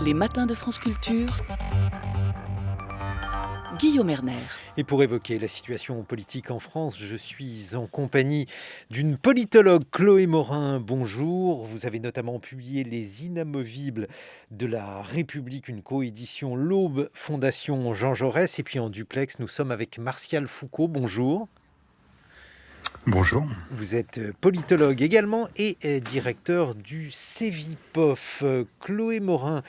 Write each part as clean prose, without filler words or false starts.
Les matins de France Culture, Guillaume Erner. Et pour évoquer la situation politique en France, je suis en compagnie d'une politologue, Chloé Morin. Bonjour. Vous avez notamment publié Les Inamovibles de la République, une coédition L'Aube, Fondation Jean Jaurès. Et puis en duplex, nous sommes avec Martial Foucault. Bonjour. Bonjour. Vous êtes politologue également et directeur du CEVIPOF. Chloé Morin,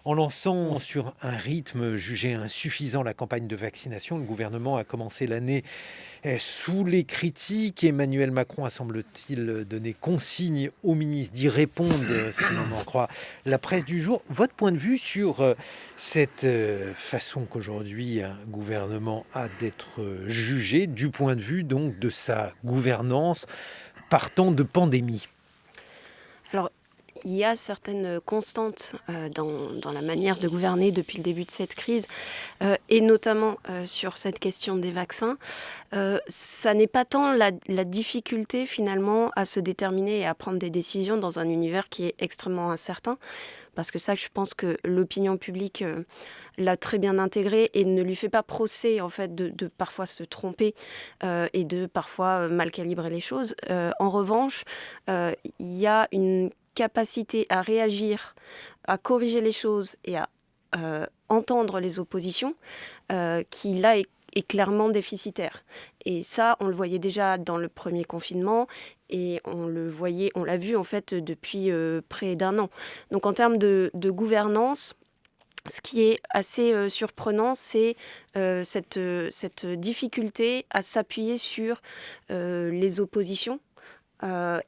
en lançant sur un rythme jugé insuffisant la campagne de vaccination, le gouvernement a commencé l'année sous les critiques. Emmanuel Macron a, semble-t-il, donné consigne au ministre d'y répondre, si l'on en croit la presse du jour. Votre point de vue sur cette façon qu'aujourd'hui un gouvernement a d'être jugé, du point de vue donc de sa gouvernance partant de pandémie? Alors, il y a certaines constantes dans la manière de gouverner depuis le début de cette crise, et notamment sur cette question des vaccins. Ça n'est pas tant la difficulté finalement à se déterminer et à prendre des décisions dans un univers qui est extrêmement incertain, parce que ça, je pense que l'opinion publique l'a très bien intégré et ne lui fait pas procès en fait de parfois se tromper et de parfois mal calibrer les choses. En revanche, il y a une capacité à réagir, à corriger les choses et à entendre les oppositions qui là est clairement déficitaire. Et ça, on le voyait déjà dans le premier confinement et on l'a vu en fait depuis près d'un an. Donc en termes de gouvernance, ce qui est assez surprenant, c'est cette difficulté à s'appuyer sur les oppositions.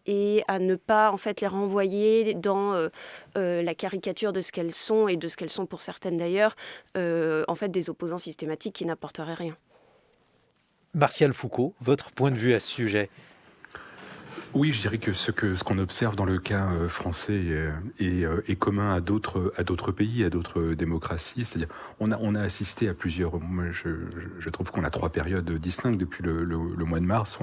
Et à ne pas en fait les renvoyer dans la caricature de ce qu'elles sont et de ce qu'elles sont pour certaines d'ailleurs, en fait des opposants systématiques qui n'apporteraient rien. Martial Foucault, votre point de vue à ce sujet? Oui, je dirais que ce qu'on observe dans le cas français est commun à d'autres pays, à d'autres démocraties. C'est-à-dire, on a assisté à plusieurs. Moi, je trouve qu'on a trois périodes distinctes depuis le mois de mars.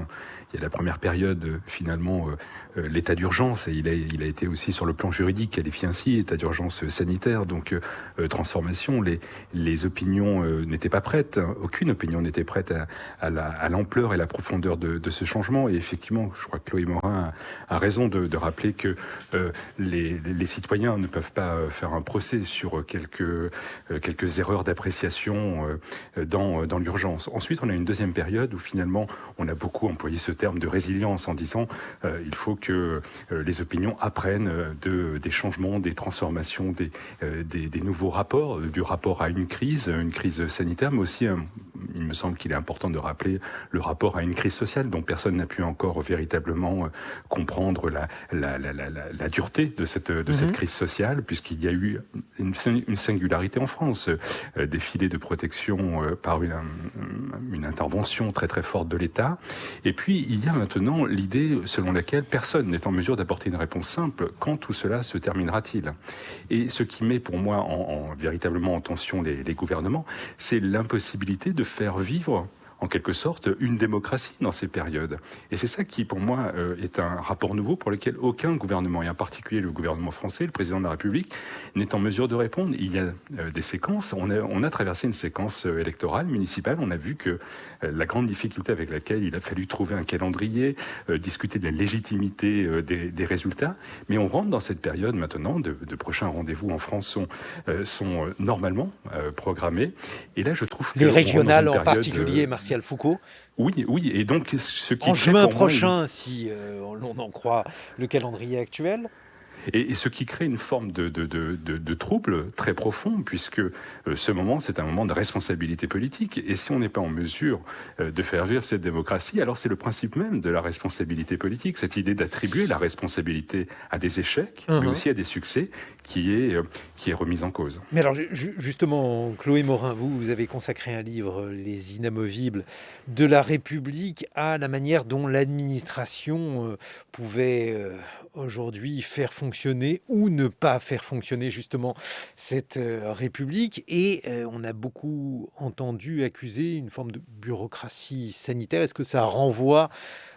Il y a la première période, finalement, l'état d'urgence, et il a été aussi sur le plan juridique qualifié ainsi, état d'urgence sanitaire, donc transformation. Les opinions n'étaient pas prêtes. Aucune opinion n'était prête à l'ampleur et la profondeur de ce changement. Et effectivement, je crois que Chloé Morin a raison de rappeler que les citoyens ne peuvent pas faire un procès sur quelques erreurs d'appréciation dans l'urgence. Ensuite, on a une deuxième période où finalement, on a beaucoup employé ce terme de résilience en disant il faut que les opinions apprennent des changements, des transformations, des nouveaux rapports, du rapport à une crise sanitaire, mais aussi, il me semble qu'il est important de rappeler le rapport à une crise sociale dont personne n'a pu encore véritablement comprendre la dureté de cette crise sociale, puisqu'il y a eu une singularité en France, des filets de protection par une intervention très très forte de l'État. Et puis il y a maintenant l'idée selon laquelle personne n'est en mesure d'apporter une réponse simple. Quand tout cela se terminera-t-il? Et ce qui met pour moi véritablement en tension les gouvernements, c'est l'impossibilité de faire vivre en quelque sorte, une démocratie dans ces périodes. Et c'est ça qui, pour moi, est un rapport nouveau pour lequel aucun gouvernement, et en particulier le gouvernement français, le président de la République, n'est en mesure de répondre. Il y a des séquences, on a traversé une séquence électorale, municipale, on a vu que la grande difficulté avec laquelle il a fallu trouver un calendrier, discuter de la légitimité des résultats, mais on rentre dans cette période maintenant, de prochains rendez-vous en France sont normalement programmés, et là je trouve que... Les régionales en particulier, Martial Foucault. Oui, et donc ce qui en juin prochain, si l'on en croit le calendrier actuel. Et ce qui crée une forme de trouble très profond, puisque ce moment, c'est un moment de responsabilité politique. Et si on n'est pas en mesure de faire vivre cette démocratie, alors c'est le principe même de la responsabilité politique, cette idée d'attribuer la responsabilité à des échecs, mais aussi à des succès, qui est remise en cause. Mais alors, justement, Chloé Morin, vous avez consacré un livre, Les Inamovibles de la République, à la manière dont l'administration pouvait aujourd'hui faire fonctionner ou ne pas faire fonctionner justement cette République. Et on a beaucoup entendu accuser une forme de bureaucratie sanitaire. Est-ce que ça renvoie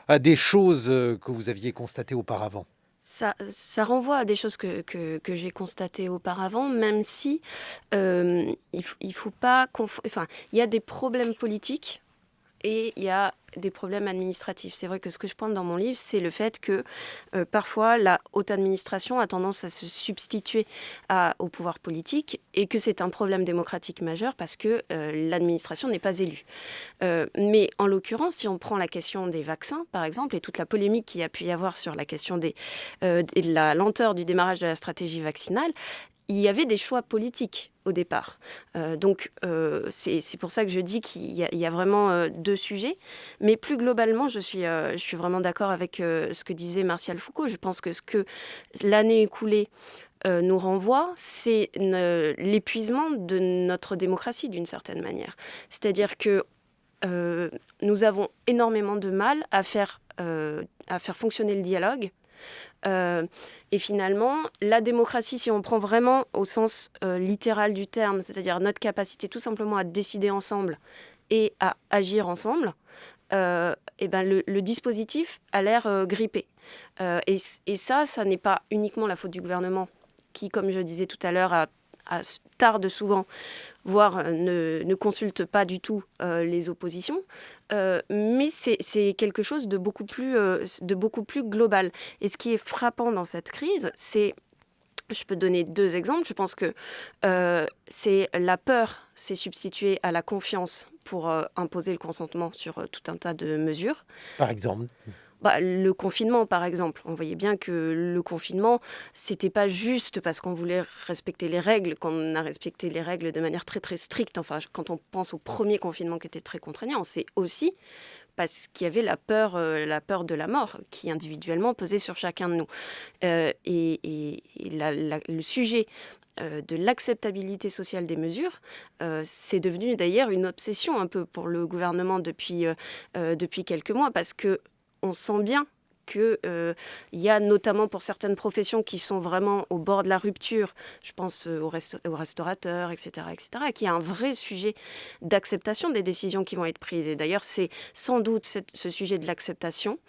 à des choses que vous aviez constatées auparavant ? Ça renvoie à des choses que j'ai constatées auparavant, même si il faut pas enfin, il y a des problèmes politiques et il y a des problèmes administratifs. C'est vrai que ce que je pointe dans mon livre, c'est le fait que parfois la haute administration a tendance à se substituer au pouvoir politique et que c'est un problème démocratique majeur parce que l'administration n'est pas élue. Mais en l'occurrence, si on prend la question des vaccins, par exemple, et toute la polémique qu'il y a pu y avoir sur la question de la lenteur du démarrage de la stratégie vaccinale, il y avait des choix politiques au départ. Donc, c'est pour ça que je dis qu'il y a vraiment deux sujets. Mais plus globalement, je suis vraiment d'accord avec ce que disait Martial Foucault. Je pense que ce que l'année écoulée nous renvoie, c'est l'épuisement de notre démocratie, d'une certaine manière. C'est-à-dire que nous avons énormément de mal à faire fonctionner le dialogue. Et finalement, la démocratie, si on prend vraiment au sens littéral du terme, c'est-à-dire notre capacité tout simplement à décider ensemble et à agir ensemble, et ben le dispositif a l'air grippé. Et ça n'est pas uniquement la faute du gouvernement qui, comme je disais tout à l'heure, tarde souvent, voire ne consulte pas du tout les oppositions, mais c'est quelque chose de beaucoup plus global. Et ce qui est frappant dans cette crise, c'est, je peux donner 2 exemples, je pense que c'est la peur s'est substituée à la confiance pour imposer le consentement sur tout un tas de mesures. Par exemple Le confinement, par exemple. On voyait bien que le confinement, c'était pas juste parce qu'on voulait respecter les règles, qu'on a respecté les règles de manière très très stricte. Enfin, quand on pense au premier confinement qui était très contraignant, c'est aussi parce qu'il y avait la peur de la mort qui individuellement pesait sur chacun de nous. Et le sujet de l'acceptabilité sociale des mesures, c'est devenu d'ailleurs une obsession un peu pour le gouvernement depuis quelques mois, parce que on sent bien qu'il y a notamment pour certaines professions qui sont vraiment au bord de la rupture, je pense aux restaurateurs, etc., qu'il y a un vrai sujet d'acceptation des décisions qui vont être prises. Et d'ailleurs, c'est sans doute ce sujet de l'acceptation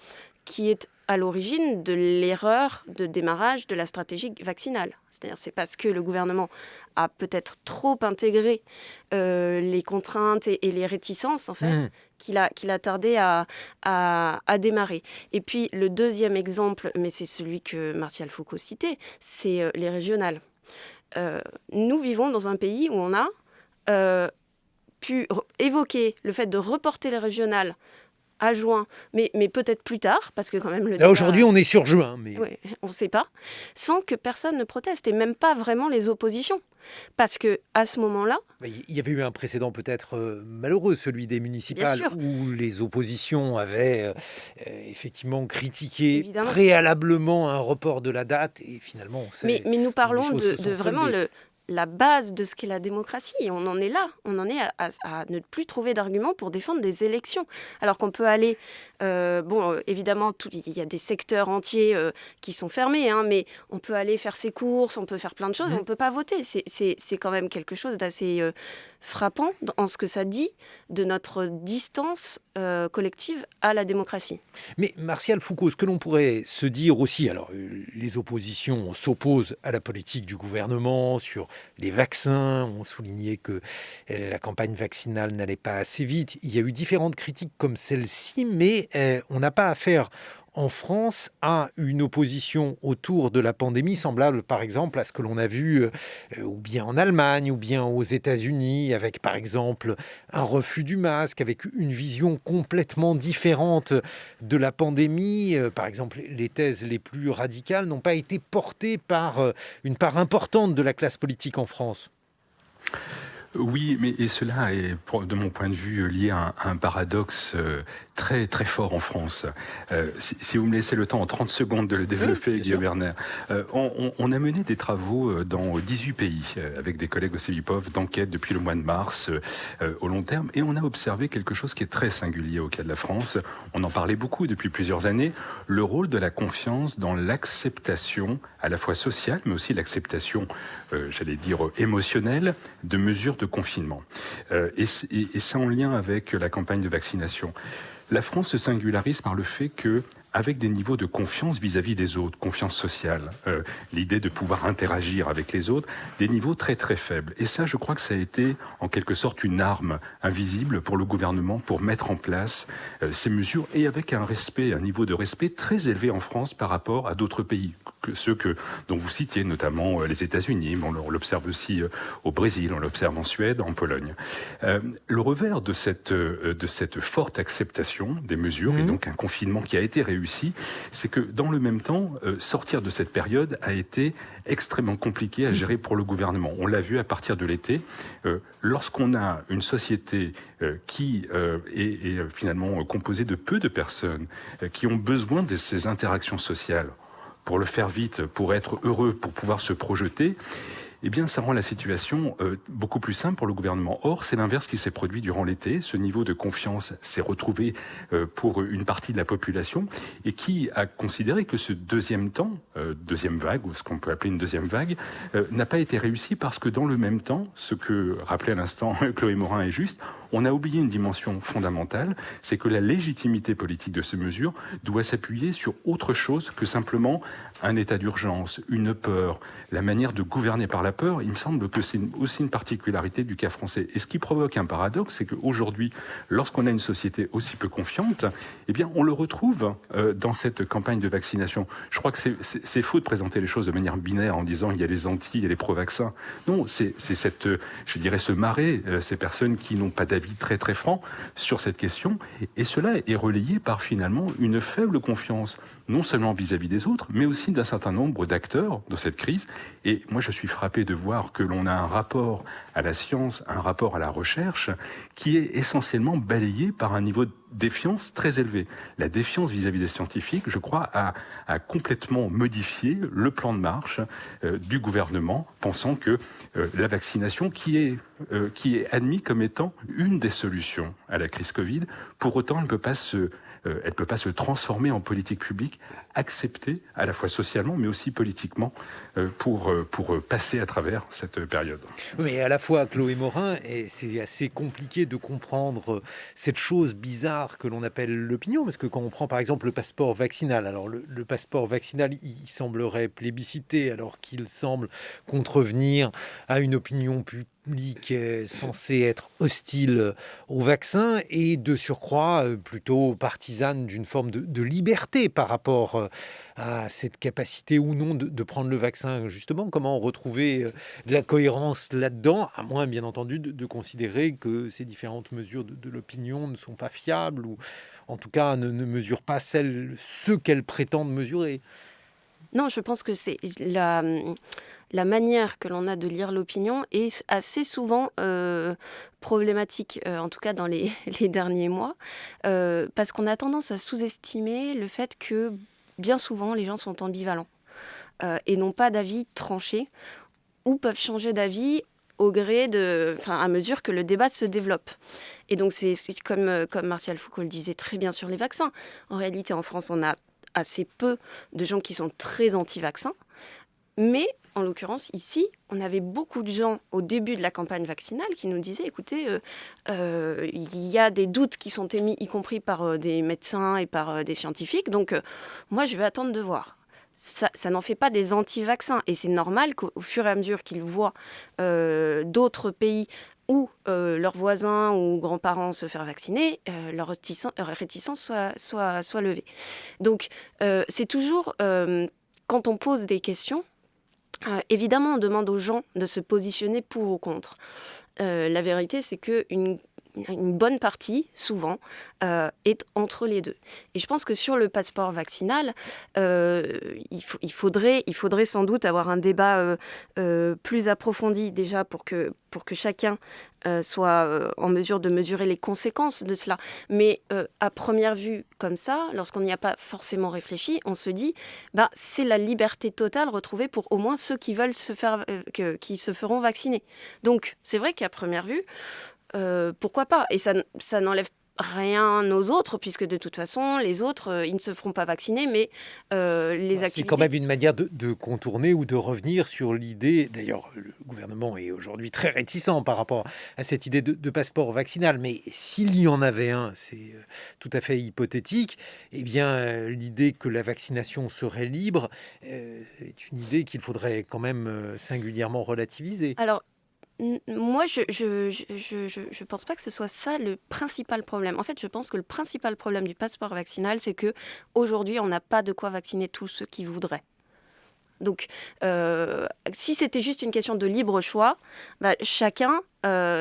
qui est à l'origine de l'erreur de démarrage de la stratégie vaccinale. C'est-à-dire, c'est parce que le gouvernement a peut-être trop intégré les contraintes et les réticences, en fait, qu'il a tardé à démarrer. Et puis, le deuxième exemple, mais c'est celui que Martial Foucault citait, c'est les régionales. Nous vivons dans un pays où on a pu évoquer le fait de reporter les régionales à juin, mais peut-être plus tard, parce que quand même... Là, aujourd'hui, on est sur juin, mais... Ouais, on ne sait pas, sans que personne ne proteste, et même pas vraiment les oppositions. Parce qu'à ce moment-là... Il y avait eu un précédent peut-être malheureux, celui des municipales, où les oppositions avaient effectivement critiqué Évidemment. Préalablement un report de la date, et finalement, on sait... Mais nous parlons de vraiment la base de ce qu'est la démocratie. Et on en est là. On en est à ne plus trouver d'arguments pour défendre des élections. Alors qu'on peut aller... évidemment, il y a des secteurs entiers qui sont fermés, hein, mais on peut aller faire ses courses, on peut faire plein de choses, on ne peut pas voter. C'est quand même quelque chose d'assez frappant en ce que ça dit de notre distance collective à la démocratie. Mais Martial Foucault, ce que l'on pourrait se dire aussi, alors les oppositions s'opposent à la politique du gouvernement sur les vaccins, on soulignait que la campagne vaccinale n'allait pas assez vite. Il y a eu différentes critiques comme celle-ci, mais on n'a pas affaire en France à une opposition autour de la pandémie semblable par exemple à ce que l'on a vu ou bien en Allemagne ou bien aux États-Unis, avec par exemple un refus du masque, avec une vision complètement différente de la pandémie. Par exemple, les thèses les plus radicales n'ont pas été portées par une part importante de la classe politique en France. Oui, et cela est, de mon point de vue, lié à un paradoxe très très fort en France. Si vous me laissez le temps en 30 secondes de le développer, Guillaume Erner, on a mené des travaux dans 18 pays avec des collègues au CEVIPOF d'enquête depuis le mois de mars au long terme, et on a observé quelque chose qui est très singulier au cas de la France. On en parlait beaucoup depuis plusieurs années, le rôle de la confiance dans l'acceptation à la fois sociale, mais aussi l'acceptation, j'allais dire, émotionnelle de mesures de confinement. Et c'est en lien avec la campagne de vaccination. La France se singularise par le fait que, avec des niveaux de confiance vis-à-vis des autres, confiance sociale, l'idée de pouvoir interagir avec les autres, des niveaux très très faibles. Et ça, je crois que ça a été en quelque sorte une arme invisible pour le gouvernement pour mettre en place ces mesures, et avec un niveau de respect très élevé en France par rapport à d'autres pays, dont vous citiez, notamment les États-Unis, mais on l'observe aussi au Brésil, on l'observe en Suède, en Pologne. Le revers de cette forte acceptation des mesures, et donc un confinement qui a été réussi, c'est que dans le même temps, sortir de cette période a été extrêmement compliqué à gérer pour le gouvernement. On l'a vu à partir de l'été. Lorsqu'on a une société qui est finalement composée de peu de personnes qui ont besoin de ces interactions sociales pour le faire vite, pour être heureux, pour pouvoir se projeter, eh bien, ça rend la situation beaucoup plus simple pour le gouvernement. Or, c'est l'inverse qui s'est produit durant l'été. Ce niveau de confiance s'est retrouvé pour une partie de la population, et qui a considéré que ce deuxième temps, deuxième vague, ou ce qu'on peut appeler une deuxième vague, n'a pas été réussi parce que dans le même temps, ce que rappelait à l'instant Chloé Morin est juste, on a oublié une dimension fondamentale, c'est que la légitimité politique de ces mesures doit s'appuyer sur autre chose que simplement un état d'urgence, une peur, la manière de gouverner par la peur. Il me semble que c'est aussi une particularité du cas français. Et ce qui provoque un paradoxe, c'est qu'aujourd'hui, lorsqu'on a une société aussi peu confiante, eh bien, on le retrouve dans cette campagne de vaccination. Je crois que c'est faux de présenter les choses de manière binaire en disant il y a les anti, il y a les pro-vaccins. Non, c'est je dirais, ce marais, ces personnes qui n'ont pas d'avis très très franc sur cette question. Et cela est relayé par finalement une faible confiance, non seulement vis-à-vis des autres, mais aussi d'un certain nombre d'acteurs de cette crise. Et moi, je suis frappé de voir que l'on a un rapport à la science, un rapport à la recherche, qui est essentiellement balayé par un niveau de défiance très élevé. La défiance vis-à-vis des scientifiques, je crois, a complètement modifié le plan de marche du gouvernement, pensant que la vaccination, qui est admise comme étant une des solutions à la crise Covid, pour autant, elle ne peut pas se transformer en politique publique acceptée à la fois socialement mais aussi politiquement pour passer à travers cette période. Mais à la fois, Chloé Morin, et c'est assez compliqué de comprendre cette chose bizarre que l'on appelle l'opinion, parce que quand on prend par exemple le passeport vaccinal, alors le passeport vaccinal, il semblerait plébiscité alors qu'il semble contrevenir à une opinion publique censée être hostile au vaccin et de surcroît plutôt partisane d'une forme de liberté par rapport à cette capacité ou non de prendre le vaccin. Justement, comment retrouver de la cohérence là-dedans, à moins bien entendu de considérer que ces différentes mesures de l'opinion ne sont pas fiables ou en tout cas ne mesurent pas ce qu'elles prétendent mesurer. Non, je pense que c'est la manière que l'on a de lire l'opinion est assez souvent problématique, en tout cas dans les derniers mois, parce qu'on a tendance à sous-estimer le fait que bien souvent les gens sont ambivalents et n'ont pas d'avis tranché ou peuvent changer d'avis au gré à mesure que le débat se développe. Et donc c'est comme Martial Foucault le disait très bien sur les vaccins. En réalité, en France, on a assez peu de gens qui sont très anti-vaccins, mais en l'occurrence, ici, on avait beaucoup de gens au début de la campagne vaccinale qui nous disaient, écoutez, il y a des doutes qui sont émis, y compris par des médecins et par des scientifiques, donc moi, je vais attendre de voir. Ça n'en fait pas des anti-vaccins, et c'est normal qu'au fur et à mesure qu'ils voient d'autres pays où leurs voisins ou grands-parents se faire vacciner, leur réticence soit levée. Donc, c'est toujours, quand on pose des questions, évidemment, on demande aux gens de se positionner pour ou contre. La vérité, c'est qu'une bonne partie, souvent, est entre les deux. Et je pense que sur le passeport vaccinal, il faudrait sans doute avoir un débat plus approfondi déjà pour que chacun soit en mesure de mesurer les conséquences de cela. Mais à première vue, comme ça, lorsqu'on n'y a pas forcément réfléchi, on se dit c'est la liberté totale retrouvée pour au moins ceux qui veulent qui se feront vacciner. Donc, c'est vrai qu'à première vue, pourquoi pas ? Et ça n'enlève rien aux autres, puisque de toute façon, les autres, ils ne se feront pas vacciner, mais les C'est activités... quand même une manière de contourner ou de revenir sur l'idée, d'ailleurs le gouvernement est aujourd'hui très réticent par rapport à cette idée de passeport vaccinal, mais s'il y en avait un, c'est tout à fait hypothétique, eh bien l'idée que la vaccination serait libre est une idée qu'il faudrait quand même singulièrement relativiser. Alors, moi, je pense pas que ce soit ça le principal problème. En fait, je pense que le principal problème du passeport vaccinal, c'est que aujourd'hui, on n'a pas de quoi vacciner tous ceux qui voudraient. Donc, si c'était juste une question de libre choix, chacun,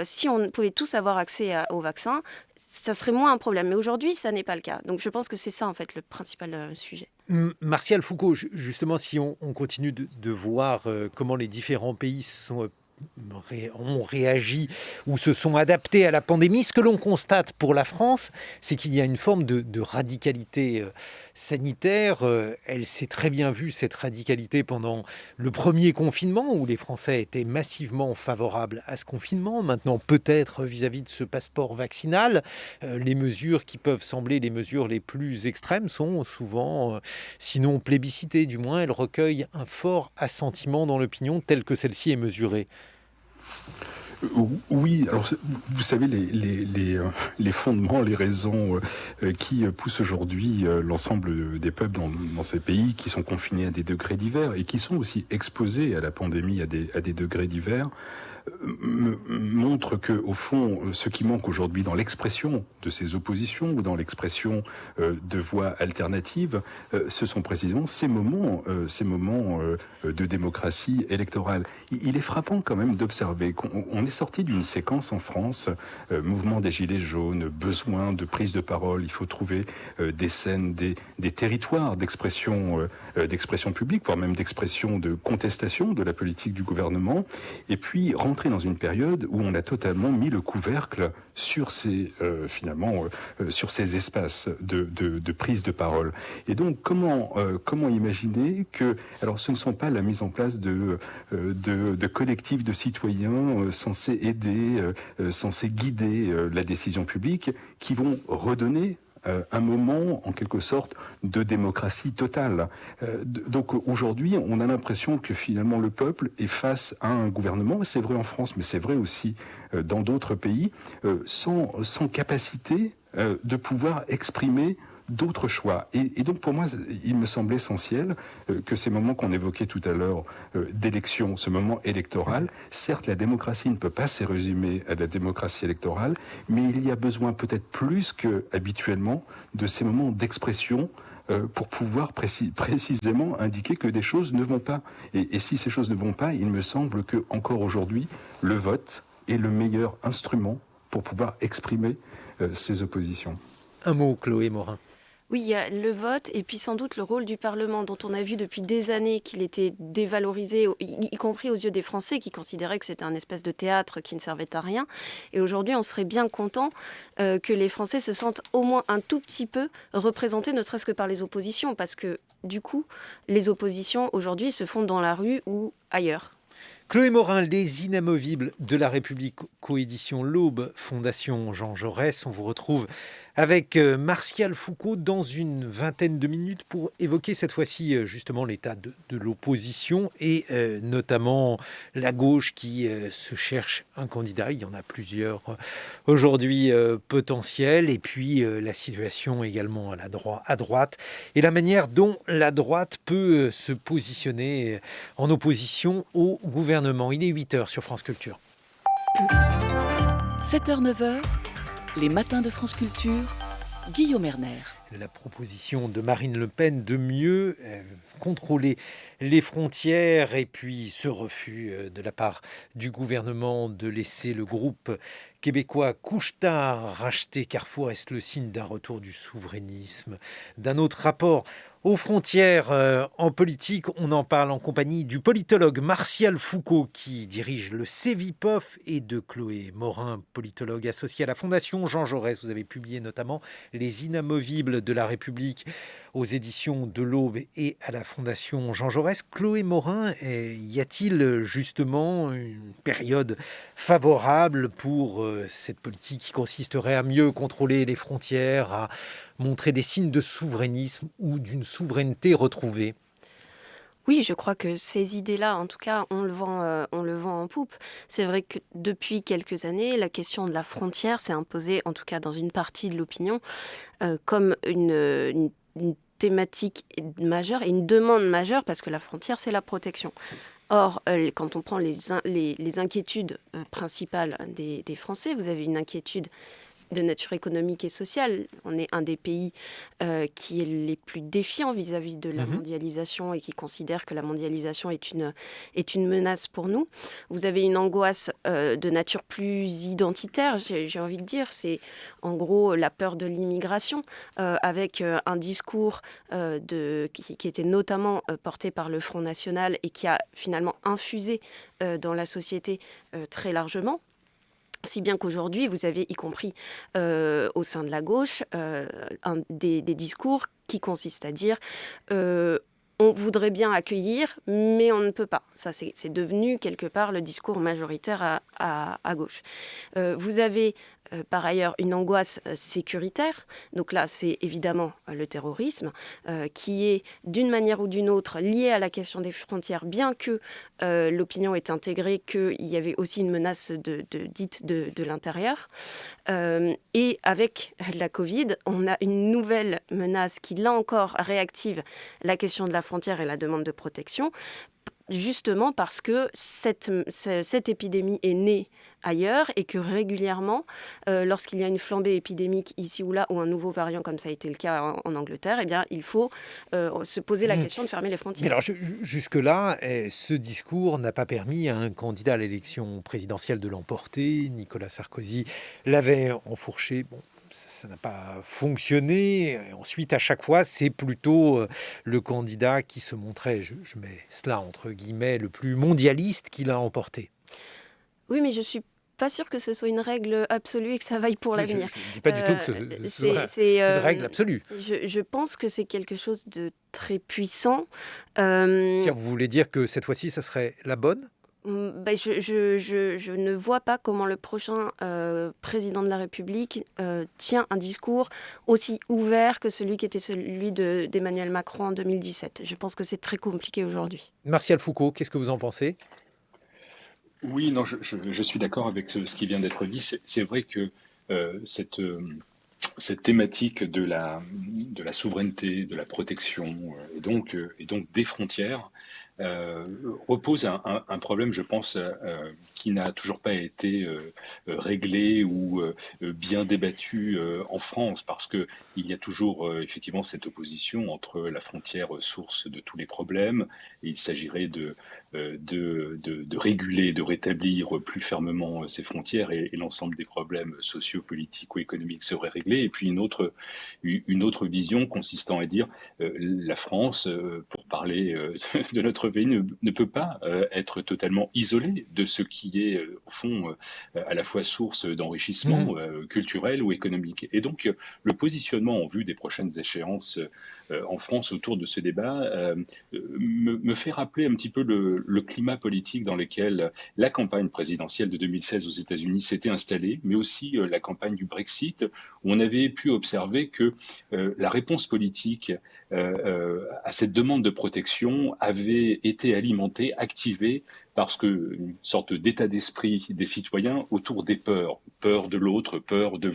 si on pouvait tous avoir accès au vaccin, ça serait moins un problème. Mais aujourd'hui, ça n'est pas le cas. Donc, je pense que c'est ça, en fait, le principal sujet. Martial Foucault, justement, si on continue de voir comment les différents pays ont réagi ou se sont adaptés à la pandémie, ce que l'on constate pour la France, c'est qu'il y a une forme de radicalité sanitaire. Elle s'est très bien vue, cette radicalité, pendant le premier confinement, où les Français étaient massivement favorables à ce confinement. Maintenant, peut-être vis-à-vis de ce passeport vaccinal, les mesures qui peuvent sembler les mesures les plus extrêmes sont souvent, sinon plébiscitées, du moins elles recueillent un fort assentiment dans l'opinion telle que celle-ci est mesurée. Oui, alors vous savez, les fondements, les raisons qui poussent aujourd'hui l'ensemble des peuples dans ces pays qui sont confinés à des degrés divers et qui sont aussi exposés à la pandémie à des degrés divers, montre que, au fond, ce qui manque aujourd'hui dans l'expression de ces oppositions ou dans l'expression de voix alternatives, ce sont précisément ces moments de démocratie électorale. Il est frappant quand même d'observer qu'on est sorti d'une séquence en France, mouvement des Gilets jaunes, besoin de prise de parole, il faut trouver des scènes, des territoires d'expression publique, voire même d'expression de contestation de la politique du gouvernement, et puis rentrer dans une période où on a totalement mis le couvercle sur ces espaces de prise de parole. Et donc comment imaginer que, alors ce ne sont pas la mise en place de collectifs de citoyens censés aider, censés guider la décision publique, qui vont redonner un moment, en quelque sorte, de démocratie totale. Donc aujourd'hui, on a l'impression que finalement le peuple est face à un gouvernement, c'est vrai en France, mais c'est vrai aussi dans d'autres pays, sans capacité de pouvoir exprimer d'autres choix. Et donc pour moi, il me semble essentiel que ces moments qu'on évoquait tout à l'heure d'élection, ce moment électoral, certes la démocratie ne peut pas se résumer à la démocratie électorale, mais il y a besoin peut-être plus qu'habituellement de ces moments d'expression pour pouvoir précisément indiquer que des choses ne vont pas. Et si ces choses ne vont pas, il me semble que encore aujourd'hui, le vote est le meilleur instrument pour pouvoir exprimer ces oppositions. Un mot, Chloé Morin. Oui, il y a le vote et puis sans doute le rôle du Parlement dont on a vu depuis des années qu'il était dévalorisé, y compris aux yeux des Français qui considéraient que c'était un espèce de théâtre qui ne servait à rien. Et aujourd'hui, on serait bien content que les Français se sentent au moins un tout petit peu représentés, ne serait-ce que par les oppositions, parce que du coup, les oppositions aujourd'hui se font dans la rue ou ailleurs. Chloé Morin, Les Inamovibles de la République, coédition L'Aube, Fondation Jean Jaurès. On vous retrouve avec Martial Foucault dans une vingtaine de minutes pour évoquer cette fois-ci justement l'état de l'opposition et notamment la gauche qui se cherche un candidat. Il y en a plusieurs aujourd'hui potentiels. Et puis la situation également à droite et la manière dont la droite peut se positionner en opposition au gouvernement. Il est 8h sur France Culture. 7h, 9h, les matins de France Culture, Guillaume Erner. La proposition de Marine Le Pen de mieux contrôler les frontières et puis ce refus de la part du gouvernement de laisser le groupe québécois Couche-Tard racheter Carrefour, est-ce le signe d'un retour du souverainisme, d'un autre rapport Aux frontières en politique, on en parle en compagnie du politologue Martial Foucault qui dirige le CEVIPOF et de Chloé Morin, politologue associée à la Fondation Jean Jaurès. Vous avez publié notamment Les Inamovibles de la République aux éditions de l'Aube et à la Fondation Jean Jaurès. Chloé Morin, y a-t-il justement une période favorable pour cette politique qui consisterait à mieux contrôler les frontières, à montrer des signes de souverainisme ou d'une souveraineté retrouvée? Oui, je crois que ces idées-là, en tout cas, on le vend en poupe. C'est vrai que depuis quelques années, la question de la frontière s'est imposée, en tout cas dans une partie de l'opinion, comme une thématique majeure et une demande majeure, parce que la frontière, c'est la protection. Or, quand on prend les inquiétudes principales des Français, vous avez une inquiétude de nature économique et sociale. On est un des pays qui est les plus défiants vis-à-vis de la mondialisation et qui considère que la mondialisation est une menace pour nous. Vous avez une angoisse de nature plus identitaire, j'ai envie de dire. C'est en gros la peur de l'immigration avec un discours qui était notamment porté par le Front National et qui a finalement infusé dans la société très largement. Si bien qu'aujourd'hui, vous avez, y compris au sein de la gauche, des discours qui consistent à dire on voudrait bien accueillir, mais on ne peut pas. Ça, c'est devenu quelque part le discours majoritaire à gauche. Vous avez par ailleurs une angoisse sécuritaire. Donc là, c'est évidemment le terrorisme qui est d'une manière ou d'une autre lié à la question des frontières, bien que l'opinion ait intégré qu'il y avait aussi une menace dite de l'intérieur. Et avec la Covid, on a une nouvelle menace qui, là encore, réactive la question de la frontière et la demande de protection, justement parce que cette épidémie est née ailleurs et que régulièrement, lorsqu'il y a une flambée épidémique ici ou là, ou un nouveau variant comme ça a été le cas en Angleterre, eh bien, il faut se poser la question de fermer les frontières. Mais alors, jusque-là, ce discours n'a pas permis à un candidat à l'élection présidentielle de l'emporter. Nicolas Sarkozy l'avait enfourché. Bon, ça n'a pas fonctionné. Ensuite, à chaque fois, c'est plutôt le candidat qui se montrait, je mets cela entre guillemets, le plus mondialiste qui l'a emporté. Oui, mais je suis pas sûre que ce soit une règle absolue et que ça vaille pour l'avenir. Je ne dis pas du tout que ce soit une règle absolue. Je pense que c'est quelque chose de très puissant. Vous voulez dire que cette fois-ci, ça serait la bonne ? Je ne vois pas comment le prochain président de la République tient un discours aussi ouvert que celui qui était celui d'Emmanuel Macron en 2017. Je pense que c'est très compliqué aujourd'hui. Martial Foucault, qu'est-ce que vous en pensez ? Oui, non, je suis d'accord avec ce qui vient d'être dit. C'est vrai que cette thématique de la souveraineté, de la protection et donc des frontières repose un problème, je pense, qui n'a toujours pas été réglé ou bien débattu en France, parce que il y a toujours effectivement cette opposition entre la frontière source de tous les problèmes, et il s'agirait de réguler, de rétablir plus fermement ces frontières, et l'ensemble des problèmes sociaux, politiques ou économiques seraient réglés. Et puis une autre vision consistant à dire la France, pour parler de notre pays, ne peut pas être totalement isolée de ce qui est au fond à la fois source d'enrichissement culturel ou économique. Et donc le positionnement en vue des prochaines échéances en France autour de ce débat me fait rappeler un petit peu le climat politique dans lequel la campagne présidentielle de 2016 aux États-Unis s'était installée, mais aussi la campagne du Brexit, où on avait pu observer que la réponse politique à cette demande de protection avait été alimentée, activée, parce que une sorte d'état d'esprit des citoyens autour des peurs, peur de l'autre, peur de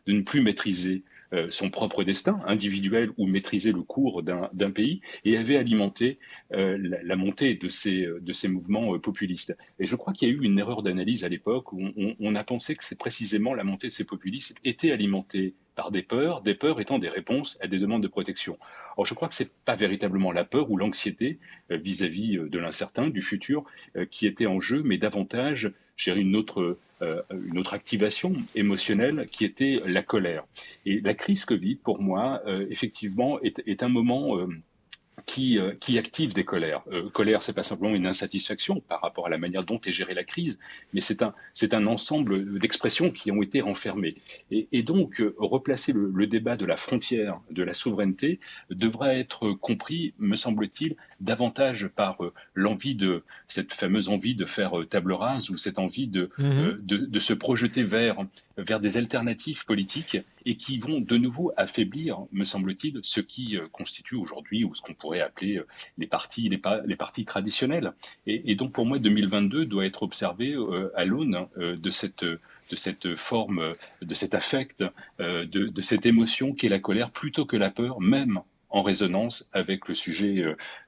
ne plus maîtriser son propre destin individuel ou maîtriser le cours d'un pays, et avait alimenté la montée de ces mouvements populistes. Et je crois qu'il y a eu une erreur d'analyse à l'époque où on a pensé que c'est précisément la montée de ces populistes était alimentée par des peurs étant des réponses à des demandes de protection. Or, je crois que c'est pas véritablement la peur ou l'anxiété vis-à-vis de l'incertain, du futur, qui était en jeu, mais davantage, je dirais, une autre activation émotionnelle qui était la colère. Et la crise Covid, pour moi, effectivement, est un moment qui active des colères. Colère, c'est pas simplement une insatisfaction par rapport à la manière dont est gérée la crise, mais c'est un ensemble d'expressions qui ont été renfermées. Et donc, replacer le débat de la frontière, de la souveraineté, devrait être compris, me semble-t-il, davantage par cette fameuse envie de faire table rase ou cette envie de se projeter vers des alternatives politiques et qui vont de nouveau affaiblir, me semble-t-il, ce qui constitue aujourd'hui ou ce qu'on pourrait appeler les partis traditionnels. Et donc pour moi, 2022 doit être observé à l'aune de cette forme, de cet affect, de cette émotion qu'est la colère, plutôt que la peur, même en résonance avec le sujet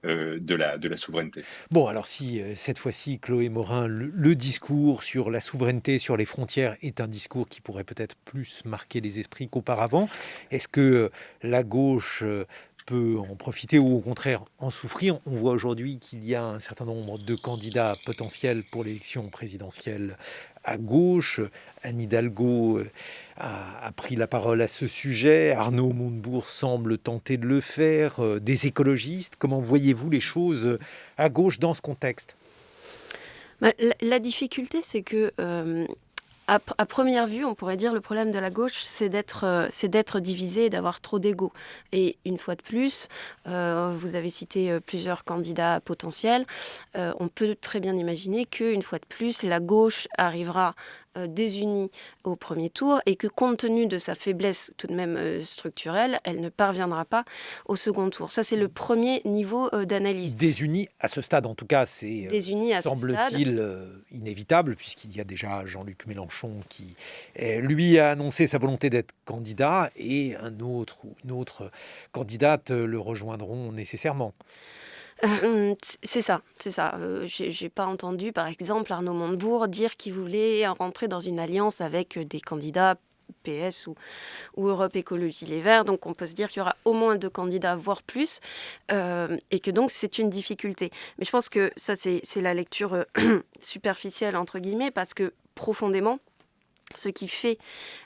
de la souveraineté. Bon, alors si cette fois-ci, Chloé Morin, le discours sur la souveraineté, sur les frontières est un discours qui pourrait peut-être plus marquer les esprits qu'auparavant, est-ce que la gauche peut en profiter ou au contraire en souffrir? On voit aujourd'hui qu'il y a un certain nombre de candidats potentiels pour l'élection présidentielle à gauche. Anne Hidalgo a pris la parole à ce sujet. Arnaud Montebourg semble tenter de le faire. Des écologistes, comment voyez-vous les choses à gauche dans ce contexte? La difficulté, c'est que à première vue, on pourrait dire le problème de la gauche, c'est d'être divisé et d'avoir trop d'ego. Et une fois de plus, vous avez cité plusieurs candidats potentiels. On peut très bien imaginer qu'une fois de plus, la gauche arrivera désunie au premier tour et que compte tenu de sa faiblesse tout de même structurelle, elle ne parviendra pas au second tour. Ça, c'est le premier niveau d'analyse. Désunis à ce stade, en tout cas, c'est, semble-t-il, inévitable, puisqu'il y a déjà Jean-Luc Mélenchon qui, lui, a annoncé sa volonté d'être candidat et un autre ou une autre candidate le rejoindront nécessairement. C'est ça. J'ai pas entendu, par exemple, Arnaud Montebourg dire qu'il voulait rentrer dans une alliance avec des candidats PS ou Europe Écologie Les Verts. Donc on peut se dire qu'il y aura au moins 2 candidats, voire plus, et que donc c'est une difficulté. Mais je pense que ça, c'est la lecture superficielle, entre guillemets, parce que profondément, ce qui fait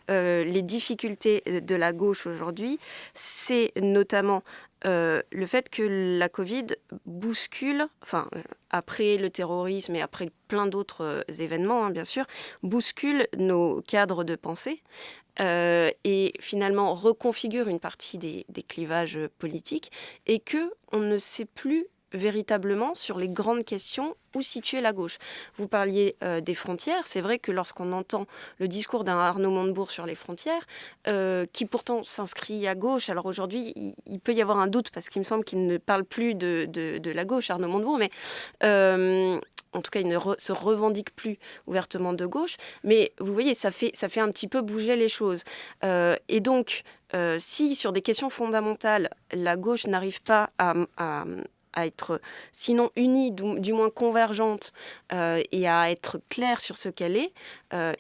les difficultés de la gauche aujourd'hui, c'est notamment le fait que la Covid bouscule, après le terrorisme et après plein d'autres événements, bien sûr, bouscule nos cadres de pensée et finalement reconfigure une partie des clivages politiques et qu'on ne sait plus véritablement sur les grandes questions où situer la gauche. Vous parliez des frontières. C'est vrai que lorsqu'on entend le discours d'un Arnaud Montebourg sur les frontières, qui pourtant s'inscrit à gauche, alors aujourd'hui, il peut y avoir un doute parce qu'il me semble qu'il ne parle plus de la gauche, Arnaud Montebourg, mais en tout cas, il ne se revendique plus ouvertement de gauche. Mais vous voyez, ça fait un petit peu bouger les choses. Et donc, si sur des questions fondamentales, la gauche n'arrive pas à être sinon unie, du moins convergente, et à être claire sur ce qu'elle est,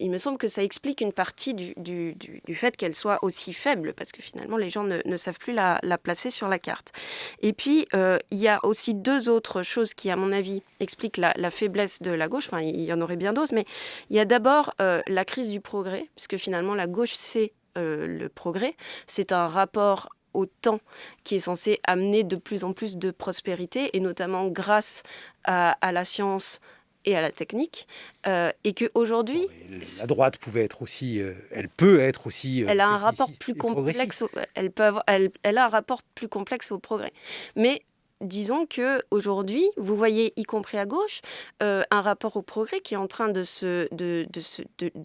il me semble que ça explique une partie du fait qu'elle soit aussi faible, parce que finalement les gens ne savent plus la placer sur la carte. Et puis, il y a aussi 2 autres choses qui, à mon avis, expliquent la faiblesse de la gauche. Enfin, il y en aurait bien d'autres, mais il y a d'abord la crise du progrès, puisque finalement la gauche, c'est le progrès. C'est un rapport au temps qui est censé amener de plus en plus de prospérité, et notamment grâce à la science et à la technique, et qu'aujourd'hui... La droite pouvait être aussi... elle peut être aussi... elle a un rapport plus complexe elle a un rapport plus complexe au progrès. Mais disons qu'aujourd'hui, vous voyez, y compris à gauche, un rapport au progrès qui est en train de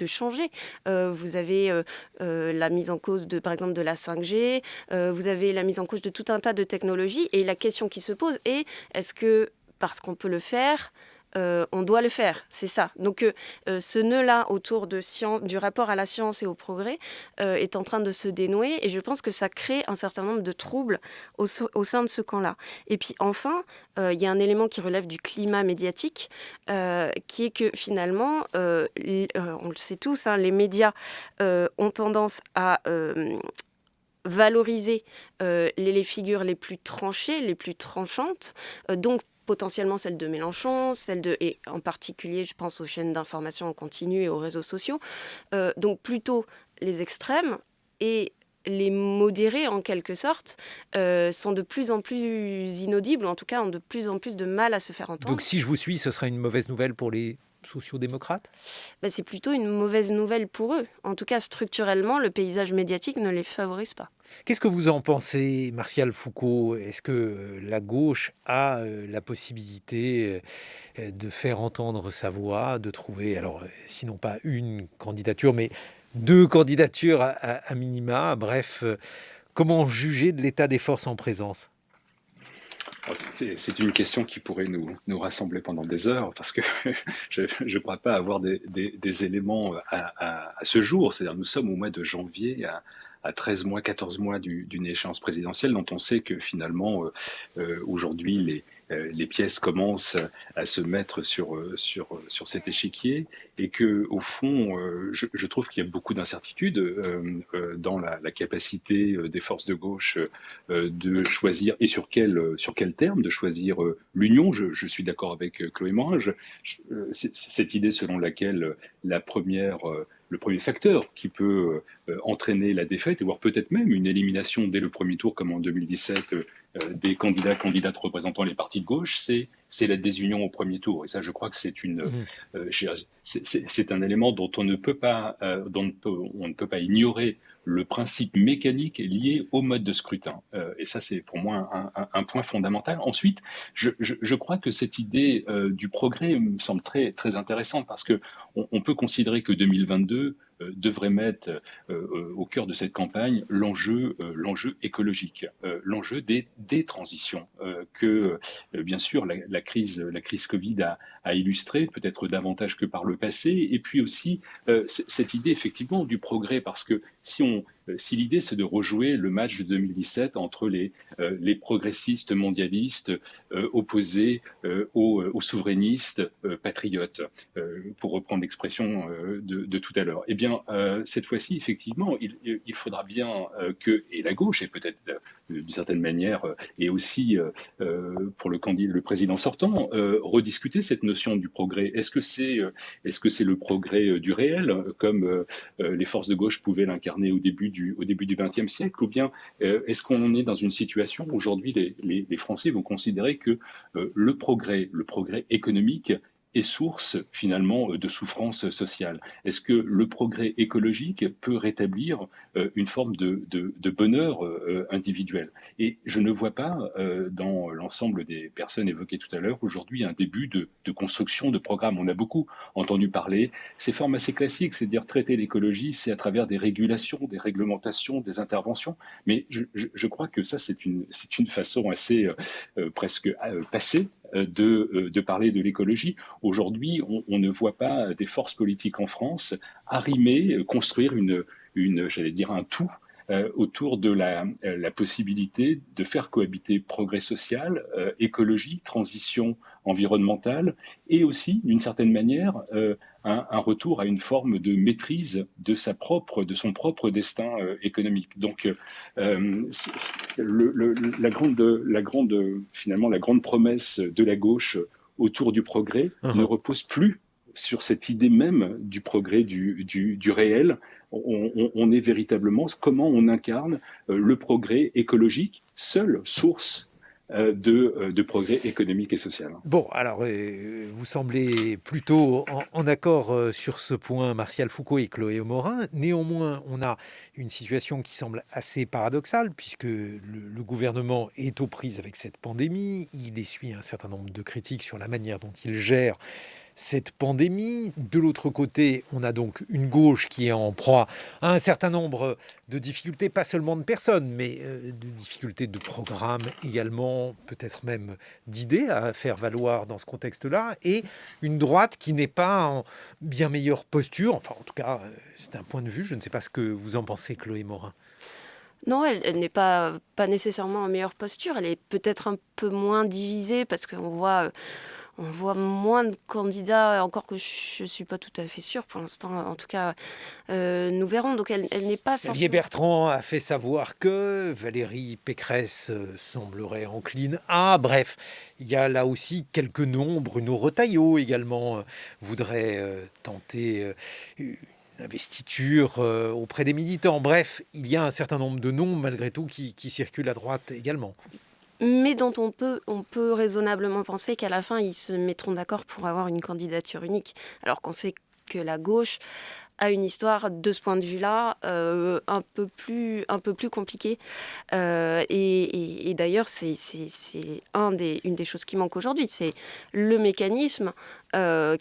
changer. Vous avez la mise en cause, par exemple, de la 5G, vous avez la mise en cause de tout un tas de technologies, et la question qui se pose est, est-ce que, parce qu'on peut le faire, on doit le faire, c'est ça. Donc ce nœud-là autour du rapport à la science et au progrès est en train de se dénouer, et je pense que ça crée un certain nombre de troubles au sein de ce camp-là. Et puis enfin, il y a un élément qui relève du climat médiatique, qui est que finalement, on le sait tous, hein, les médias ont tendance à valoriser les figures les plus tranchées, les plus tranchantes, donc potentiellement celle de Mélenchon, et en particulier, je pense aux chaînes d'information en continu et aux réseaux sociaux, donc plutôt les extrêmes, et les modérés, en quelque sorte, sont de plus en plus inaudibles, ou en tout cas ont de plus en plus de mal à se faire entendre. Donc si je vous suis, ce sera une mauvaise nouvelle pour les sociodémocrates ? C'est plutôt une mauvaise nouvelle pour eux. En tout cas, structurellement, le paysage médiatique ne les favorise pas. Qu'est-ce que vous en pensez, Martial Foucault ? Est-ce que la gauche a la possibilité de faire entendre sa voix, de trouver, alors sinon pas une candidature, mais 2 candidatures à minima ? Bref, comment juger de l'état des forces en présence ? C'est une question qui pourrait nous rassembler pendant des heures, parce que je ne crois pas avoir des éléments à ce jour. C'est-à-dire, nous sommes au mois de janvier, à 13 mois, 14 mois d'une échéance présidentielle, dont on sait que finalement, aujourd'hui, les pièces commencent à se mettre sur cet échiquier, et que, au fond, je trouve qu'il y a beaucoup d'incertitudes dans la capacité des forces de gauche de choisir, et sur quel terme de choisir l'union. Je suis d'accord avec Chloé Morin. Cette idée selon laquelle le premier facteur qui peut entraîner la défaite, et voire peut-être même une élimination dès le premier tour, comme en 2017, des candidates représentant les partis de gauche, c'est la désunion au premier tour. Et ça, je crois que c'est un élément dont on ne peut pas ignorer le principe mécanique lié au mode de scrutin. Et ça, c'est pour moi un point fondamental. Ensuite, je crois que cette idée du progrès me semble très, très intéressante, parce que on peut considérer que 2022 devrait mettre au cœur de cette campagne l'enjeu écologique, l'enjeu des transitions que bien sûr la crise Covid a illustré, peut-être davantage que par le passé, et puis aussi cette idée effectivement du progrès, parce que si l'idée c'est de rejouer le match de 2017 entre les progressistes mondialistes opposés aux souverainistes patriotes, pour reprendre l'expression de tout à l'heure, eh bien cette fois-ci effectivement il faudra bien et la gauche, et peut-être d'une certaine manière, et aussi pour le président sortant, rediscuter cette notion du progrès. Est-ce que c'est le progrès du réel, comme les forces de gauche pouvaient l'incarner au début du XXe siècle, ou bien est-ce qu'on est dans une situation où aujourd'hui les Français vont considérer que le progrès économique est source finalement de souffrance sociale? Est-ce que le progrès écologique peut rétablir une forme de bonheur individuel? Et je ne vois pas dans l'ensemble des personnes évoquées tout à l'heure aujourd'hui un début de construction de programme. On a beaucoup entendu parler ces formes assez classiques, c'est-à-dire traiter l'écologie, c'est à travers des régulations, des réglementations, des interventions. Mais je crois que ça, c'est une façon assez presque passée de parler de l'écologie. Aujourd'hui, on ne voit pas des forces politiques en France arrimer, construire j'allais dire un tout autour de la possibilité de faire cohabiter progrès social, écologie, transition environnementale, et aussi, d'une certaine manière, un retour à une forme de maîtrise de son propre destin économique. Donc, finalement, la grande promesse de la gauche autour du progrès ne repose plus sur cette idée même du progrès du réel. On est véritablement comment on incarne le progrès écologique, seule source de progrès économique et social. Bon, alors, vous semblez plutôt en accord sur ce point, Martial Foucault et Chloé Morin. Néanmoins, on a une situation qui semble assez paradoxale, puisque le gouvernement est aux prises avec cette pandémie. Il essuie un certain nombre de critiques sur la manière dont il gère cette pandémie. De l'autre côté, on a donc une gauche qui est en proie à un certain nombre de difficultés, pas seulement de personnes, mais de difficultés de programme également, peut-être même d'idées à faire valoir dans ce contexte-là, et une droite qui n'est pas en bien meilleure posture. Enfin, en tout cas, c'est un point de vue. Je ne sais pas ce que vous en pensez, Chloé Morin. Non, elle n'est pas nécessairement en meilleure posture. Elle est peut-être un peu moins divisée parce qu'on voit moins de candidats, encore que je ne suis pas tout à fait sûre pour l'instant. En tout cas, nous verrons. Donc elle n'est pas Xavier forcément... Bertrand a fait savoir que Valérie Pécresse semblerait encline à. Bref, il y a là aussi quelques noms. Bruno Retailleau également voudrait tenter une investiture auprès des militants. Bref, il y a un certain nombre de noms malgré tout qui circulent à droite également. Mais dont on peut raisonnablement penser qu'à la fin, ils se mettront d'accord pour avoir une candidature unique. Alors qu'on sait que la gauche a une histoire, de ce point de vue-là, un peu plus compliquée. Et d'ailleurs, c'est une des choses qui manque aujourd'hui. C'est le mécanisme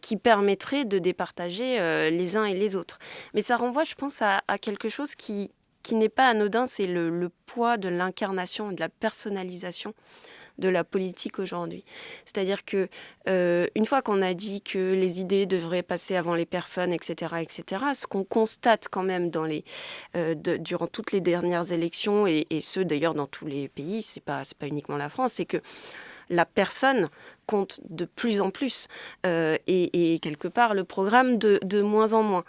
qui permettrait de départager les uns et les autres. Mais ça renvoie, je pense, à quelque chose qui n'est pas anodin, c'est le poids de l'incarnation et de la personnalisation de la politique aujourd'hui. C'est-à-dire que une fois qu'on a dit que les idées devraient passer avant les personnes, etc., ce qu'on constate quand même durant toutes les dernières élections, et ce d'ailleurs dans tous les pays, c'est pas uniquement la France, c'est que la personne compte de plus en plus et quelque part le programme de moins en moins.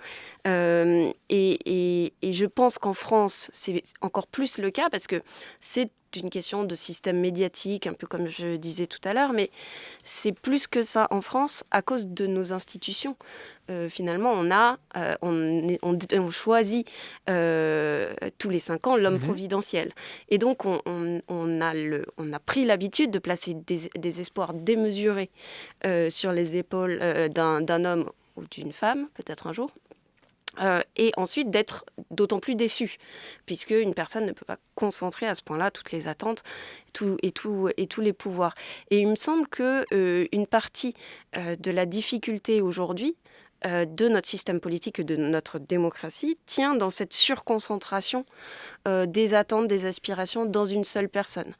Et je pense qu'en France, c'est encore plus le cas parce que c'est une question de système médiatique, un peu comme je disais tout à l'heure, mais c'est plus que ça en France à cause de nos institutions. Finalement, on choisit tous les 5 ans l'homme providentiel. Et donc, on a pris l'habitude de placer des espoirs démesurés sur les épaules d'un homme ou d'une femme, peut-être un jour. Et ensuite d'être d'autant plus déçu, puisque une personne ne peut pas concentrer à ce point-là toutes les attentes et tous les pouvoirs. Et il me semble que une partie de la difficulté aujourd'hui de notre système politique et de notre démocratie tient dans cette surconcentration des attentes, des aspirations dans une seule personne,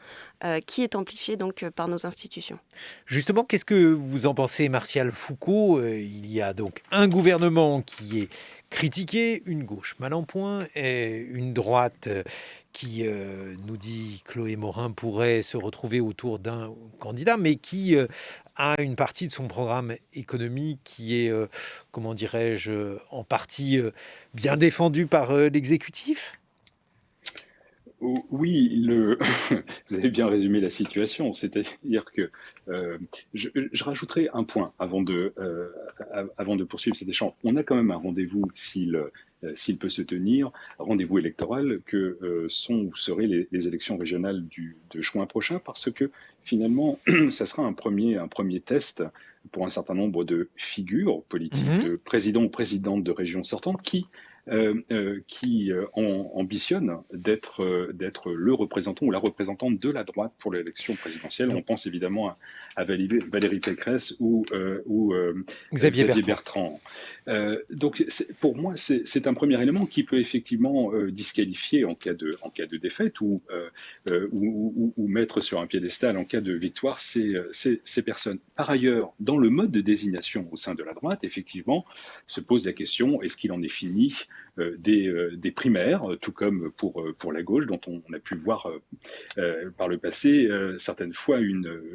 qui est amplifiée donc par nos institutions. Justement, qu'est-ce que vous en pensez, Martial Foucault ? Il y a donc un gouvernement qui est critiqué, une gauche mal en point, et une droite qui, nous dit Chloé Morin, pourrait se retrouver autour d'un candidat, mais qui a une partie de son programme économique qui est, comment dirais-je, en partie bien défendue par l'exécutif ? Oui, vous avez bien résumé la situation, c'est-à-dire que je rajouterai un point avant de poursuivre cet échange. On a quand même un rendez-vous, s'il peut se tenir, un rendez-vous électoral que sont ou seraient les élections régionales de juin prochain, parce que finalement, ça sera un premier test pour un certain nombre de figures politiques, de présidents ou présidentes de régions sortantes qui ambitionne d'être le représentant ou la représentante de la droite pour l'élection présidentielle. On pense évidemment à Valérie Pécresse ou Xavier Bertrand. Donc pour moi, c'est un premier élément qui peut effectivement disqualifier en cas de défaite ou mettre sur un piédestal en cas de victoire ces personnes. Par ailleurs, dans le mode de désignation au sein de la droite, effectivement, se pose la question, est-ce qu'il en est fini des primaires, tout comme pour la gauche, dont on a pu voir par le passé certaines fois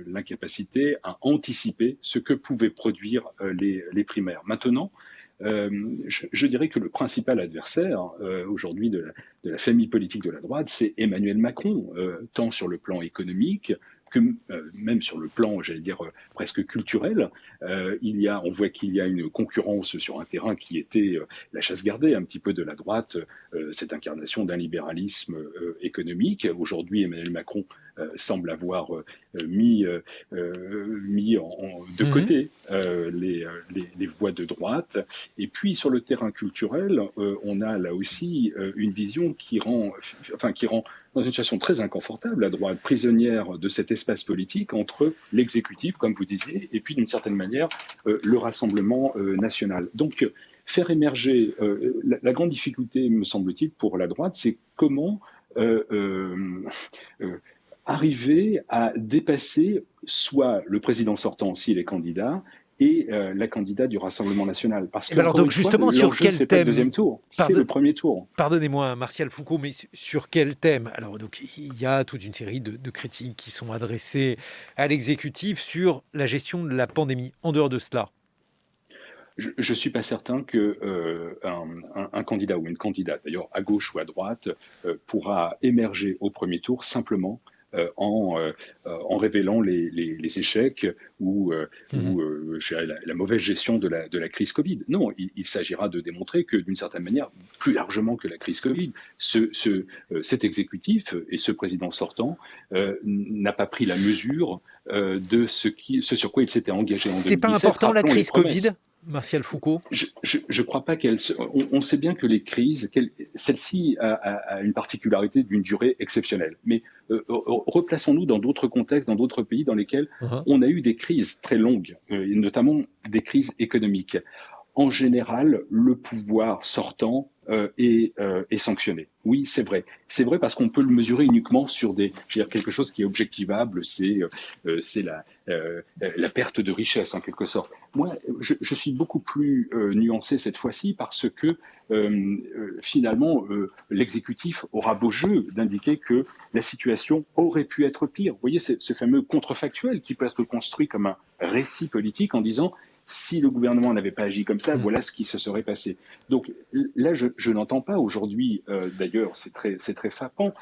l'incapacité à anticiper ce que pouvaient produire les primaires. Maintenant, je dirais que le principal adversaire aujourd'hui de la famille politique de la droite, c'est Emmanuel Macron, tant sur le plan économique que même sur le plan, j'allais dire, presque culturel. On voit qu'il y a une concurrence sur un terrain qui était la chasse gardée un petit peu de la droite, cette incarnation d'un libéralisme économique. Aujourd'hui, Emmanuel Macron semble avoir mis de côté les voix de droite. Et puis sur le terrain culturel, on a là aussi une vision qui rend dans une situation très inconfortable la droite, prisonnière de cet espace politique entre l'exécutif, comme vous disiez, et puis d'une certaine manière le Rassemblement national. Donc faire émerger la grande difficulté, me semble-t-il, pour la droite, c'est comment arriver à dépasser soit le président sortant s'il est candidat et la candidate du Rassemblement national. Parce que, alors donc justement, sur quel c'est pas le thème deuxième tour, c'est le premier tour. Pardonnez-moi, Martial Foucault, mais sur quel thème? Alors donc il y a toute une série de critiques qui sont adressées à l'exécutif sur la gestion de la pandémie. En dehors de cela, Je ne suis pas certain qu'un un candidat ou une candidate, d'ailleurs à gauche ou à droite, pourra émerger au premier tour simplement en révélant les échecs ou je dirais la mauvaise gestion de la crise Covid. Non, il s'agira de démontrer que d'une certaine manière, plus largement que la crise Covid, cet exécutif et ce président sortant n'a pas pris la mesure de ce sur quoi il s'était engagé en 2017. c'est pas important la Rappelons les crise promesses. Covid, Martial Foucault? Je crois pas qu'elle. On sait bien que les crises, celle-ci a une particularité d'une durée exceptionnelle. Mais replaçons-nous dans d'autres contextes, dans d'autres pays dans lesquels on a eu des crises très longues, et notamment des crises économiques. En général, le pouvoir sortant est sanctionné. Oui, c'est vrai. C'est vrai parce qu'on peut le mesurer uniquement sur quelque chose qui est objectivable, c'est la perte de richesse en quelque sorte. Moi, je suis beaucoup plus nuancé cette fois-ci parce que finalement, l'exécutif aura beau jeu d'indiquer que la situation aurait pu être pire. Vous voyez, ce fameux contrefactuel qui peut être construit comme un récit politique en disant si le gouvernement n'avait pas agi comme ça, voilà ce qui se serait passé. Donc là, je n'entends pas aujourd'hui, d'ailleurs, c'est très frappant,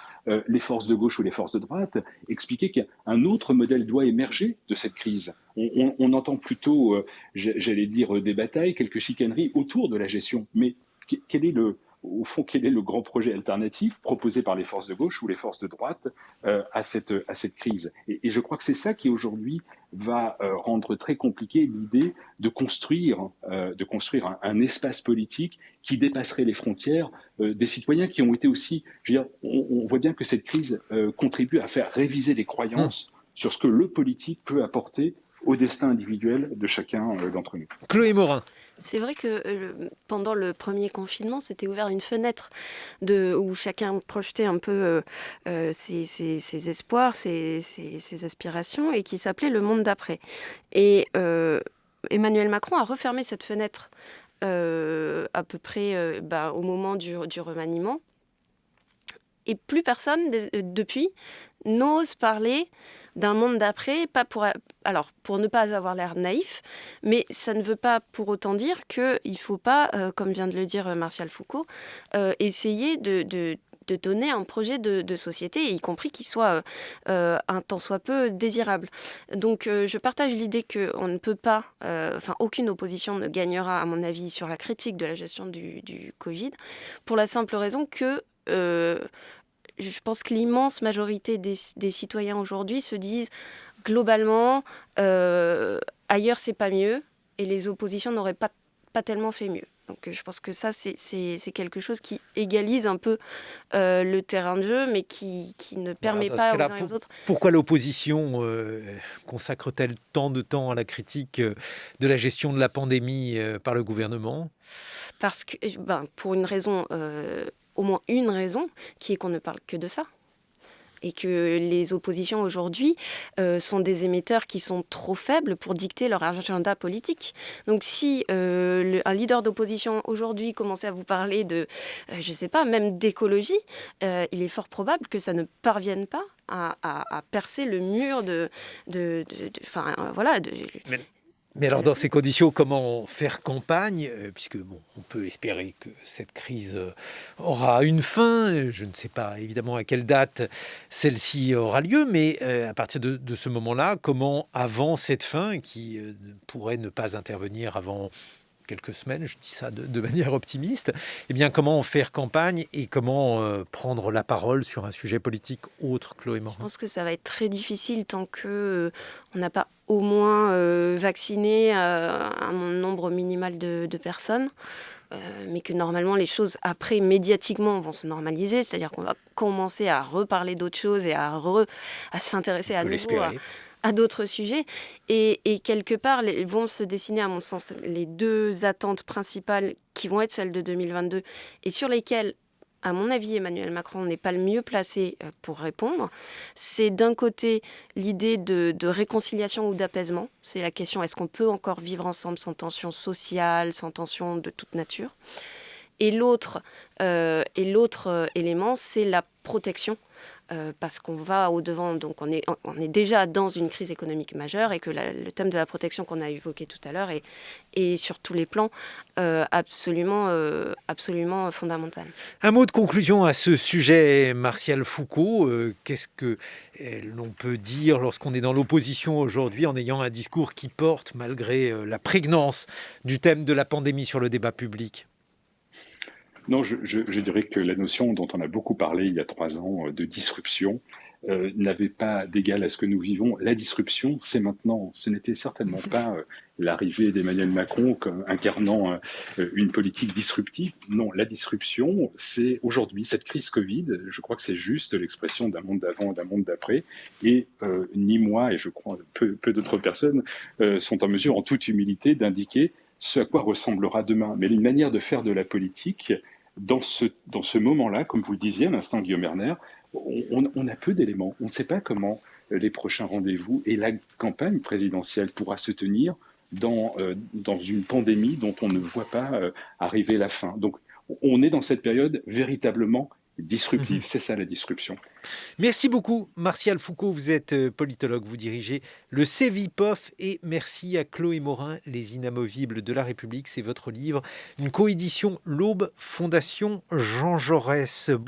les forces de gauche ou les forces de droite expliquer qu'un autre modèle doit émerger de cette crise. On entend plutôt, j'allais dire, des batailles, quelques chicaneries autour de la gestion. Mais au fond, quel est le grand projet alternatif proposé par les forces de gauche ou les forces de droite à cette crise? Et je crois que c'est ça qui aujourd'hui va rendre très compliqué l'idée de construire un espace politique qui dépasserait les frontières des citoyens qui ont été aussi, on voit bien que cette crise contribue à faire réviser les croyances sur ce que le politique peut apporter au destin individuel de chacun d'entre nous. Chloé Morin. C'est vrai que pendant le premier confinement, s'était ouvert une fenêtre où chacun projetait un peu ses espoirs, ses aspirations, et qui s'appelait le monde d'après. Et Emmanuel Macron a refermé cette fenêtre à peu près au moment du remaniement. Et plus personne, depuis, n'ose parler d'un monde d'après, pour ne pas avoir l'air naïf, mais ça ne veut pas pour autant dire qu'il ne faut pas, comme vient de le dire Martial Foucault, essayer de donner un projet de société, y compris qui soit un tant soit peu désirable. Donc je partage l'idée qu'on ne peut pas, aucune opposition ne gagnera, à mon avis, sur la critique de la gestion du Covid, pour la simple raison que je pense que l'immense majorité des citoyens aujourd'hui se disent globalement ailleurs c'est pas mieux et les oppositions n'auraient pas tellement fait mieux. Donc je pense que ça c'est quelque chose qui égalise un peu le terrain de jeu, mais qui ne permet pas aux uns et aux autres. Pourquoi l'opposition consacre-t-elle tant de temps à la critique de la gestion de la pandémie par le gouvernement? Parce que pour une raison, au moins une raison, qui est qu'on ne parle que de ça. Et que les oppositions aujourd'hui sont des émetteurs qui sont trop faibles pour dicter leur agenda politique. Donc si un leader d'opposition aujourd'hui commençait à vous parler de, je ne sais pas, même d'écologie, il est fort probable que ça ne parvienne pas à percer le mur Mais alors, dans ces conditions, comment faire campagne? Puisque, on peut espérer que cette crise aura une fin. Je ne sais pas, évidemment, à quelle date celle-ci aura lieu, mais à partir de ce moment-là, comment, avant cette fin, qui pourrait ne pas intervenir avant quelques semaines, je dis ça de manière optimiste, eh bien, comment faire campagne et comment prendre la parole sur un sujet politique autre, Chloé Je Morin? pense que ça va être très difficile tant que on n'a pas au moins vacciné un nombre minimal de personnes. Mais que normalement les choses après médiatiquement vont se normaliser, c'est-à-dire qu'on va commencer à reparler d'autres choses et à s'intéresser On à peut nouveau l'espérer. à d'autres sujets. Et quelque part, vont se dessiner, à mon sens, les deux attentes principales qui vont être celles de 2022 et sur lesquelles, à mon avis, Emmanuel Macron n'est pas le mieux placé pour répondre. C'est d'un côté l'idée de réconciliation ou d'apaisement. C'est la question, est-ce qu'on peut encore vivre ensemble sans tension sociale, sans tension de toute nature ? Et l'autre élément, c'est la protection. Parce qu'on va au-devant, donc on est déjà dans une crise économique majeure et que le thème de la protection qu'on a évoqué tout à l'heure est sur tous les plans absolument fondamental. Un mot de conclusion à ce sujet, Martial Foucault. Qu'est-ce que l'on peut dire lorsqu'on est dans l'opposition aujourd'hui en ayant un discours qui porte, malgré la prégnance du thème de la pandémie sur le débat public ? Non, je dirais que la notion dont on a beaucoup parlé il y a 3 ans de disruption n'avait pas d'égal à ce que nous vivons. La disruption, c'est maintenant. Ce n'était certainement pas l'arrivée d'Emmanuel Macron incarnant une politique disruptive. Non, la disruption, c'est aujourd'hui, cette crise Covid. Je crois que c'est juste l'expression d'un monde d'avant et d'un monde d'après. Et ni moi, et je crois peu d'autres personnes, sont en mesure, en toute humilité, d'indiquer ce à quoi ressemblera demain. Mais une manière de faire de la politique, dans ce moment-là, comme vous le disiez à l'instant, Guillaume Erner, on a peu d'éléments. On ne sait pas comment les prochains rendez-vous et la campagne présidentielle pourra se tenir dans une pandémie dont on ne voit pas arriver la fin. Donc, on est dans cette période véritablement disruptive. C'est ça la disruption. Merci beaucoup, Martial Foucault. Vous êtes politologue, vous dirigez le CEVIPOF et merci à Chloé Morin, Les Inamovibles de la République. C'est votre livre, une coédition L'Aube, Fondation Jean Jaurès.